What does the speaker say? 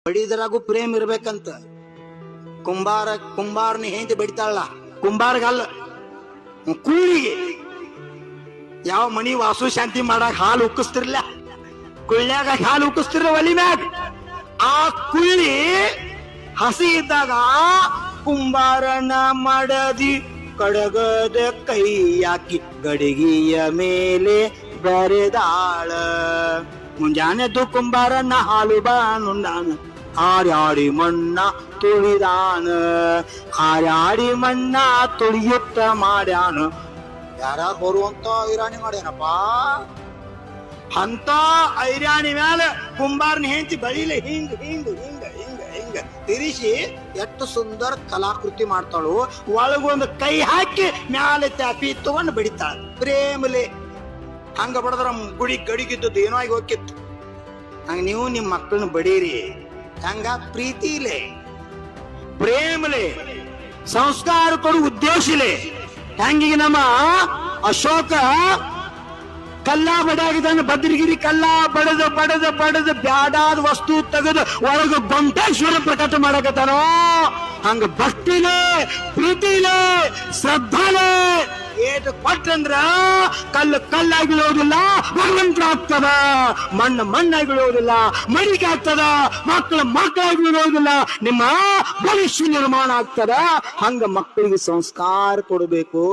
ಬಡಿದ್ರಾಗೂ ಪ್ರೇಮ್ ಇರ್ಬೇಕಂತ. ಕುಂಬಾರನ ಹೆಂಡತಿ ಬಡಿತಾಳ, ಕುಂಬಾರಗಲ್ಲ ಕೂಳಿಗೆ. ಯಾವ ಮನಿ ವಾಸು ಶಾಂತಿ ಮಾಡಾಕ ಹಾಲು ಉಕ್ಕಿಸ್ತಿರ್ಲ, ಕುಳ್ಳ್ಯಾಗ ಹಾಲು ಉಕ್ಕಿಸ್ತಿರ ಒಲಿ ಮ್ಯಾಗ. ಆ ಕುಳ್ಳಿ ಹಸಿ ಇದ್ದಾಗ ಕುಂಬಾರನ ಮಾಡದಿ ಕಡಗದ ಕೈ ಹಾಕಿ ಗಡಿಗೆಯ ಮೇಲೆ ಬರೆದಾಳ. ಮುಂಜಾನೆದ್ದು ಕುಂಬಾರನ ಹಾಲು ಬಾನುಂಡಾನ, ಹಾರ್ಯಾಡಿ ಮಣ್ಣ ತುಳಿದಾನ, ಹಾರ್ಯಾಡಿ ಮಣ್ಣ ತುಳಿಯುತ್ತ ಮಾಡ್ಯಾನ. ಯಾರ ಬರುವಂತ ಐರಾಣಿ ಮಾಡ್ಯಾನಪ್ಪ. ಅಂತ ಐರಾಣಿ ಮ್ಯಾಲ ಕುಂಬಾರನ ಹೆಂಡತಿ ಬಳಿಲೆ ಹಿಂಗ ಹಿಂಗ ಹಿಂಗ ಹಿಂಗ ಹಿಂಗ ತಿರಿಸಿ ಎಷ್ಟು ಸುಂದರ ಕಲಾಕೃತಿ ಮಾಡ್ತಾಳು. ಒಳಗೊಂದು ಕೈ ಹಾಕಿ ಮ್ಯಾಲೆ ತ್ಯಾಪಿ ತಗೊಂಡು ಬಡಿತಾಳ ಪ್ರೇಮಲೆ. ಹಂಗ ಬಡದ್ರ ಗುಡಿ ಗಡಿಗಿದ್ದದ್ದು ಏನೋ ಆಗಿ ಹೋಗಿತ್ತು. ಹಂಗ ನೀವು ನಿಮ್ಮ ಮಕ್ಕಳನ್ನ ಬಡೀರಿ. ಹಂಗ ಪ್ರೀತಿಲೆ, ಪ್ರೇಮಲೆ, ಸಂಸ್ಕಾರ ಕೊಡು ಉದ್ದೇಶಲೆ. ಹಂಗಿಗೆ ನಮ್ಮ ಅಶೋಕ ಕಲ್ಲ ಬಡಿಯಾಗಿದ್ದಾನೆ. ಭದ್ರಗಿರಿ ಕಲ್ಲ ಬಡದ ಬಡದ ಬಡದ ಬ್ಯಾಡಾದ ವಸ್ತು ತೆಗೆದು ಒಳಗ ಗೊಂಟೇಶ್ವರ ಪ್ರಕಟ ಮಾಡಕತ್ತಾನೋ. ಹಂಗ ಭಕ್ತಿಲೆ, ಪ್ರೀತಿಲೆ, ಶ್ರದ್ಧಾಲೆ ಏಟ್ ಕೊಟ್ಟಂದ್ರ ಕಲ್ಲು ಕಲ್ಲಾಗಿ ಬೀಳೋದಿಲ್ಲ, ಭಗವಂತ ಆಗ್ತದ. ಮಣ್ಣು ಮಣ್ಣಾಗಿ ಬೀಳೋದಿಲ್ಲ, ಮಡಿಕೆ ಆಗ್ತದ. ಮಕ್ಕಳು ಮಕ್ಕಳಾಗಿ ಬೀಳೋದಿಲ್ಲ, ನಿಮ್ಮ ಭವಿಷ್ಯ ನಿರ್ಮಾಣ ಆಗ್ತದ. ಹಂಗ ಮಕ್ಕಳಿಗೆ ಸಂಸ್ಕಾರ ಕೊಡಬೇಕು.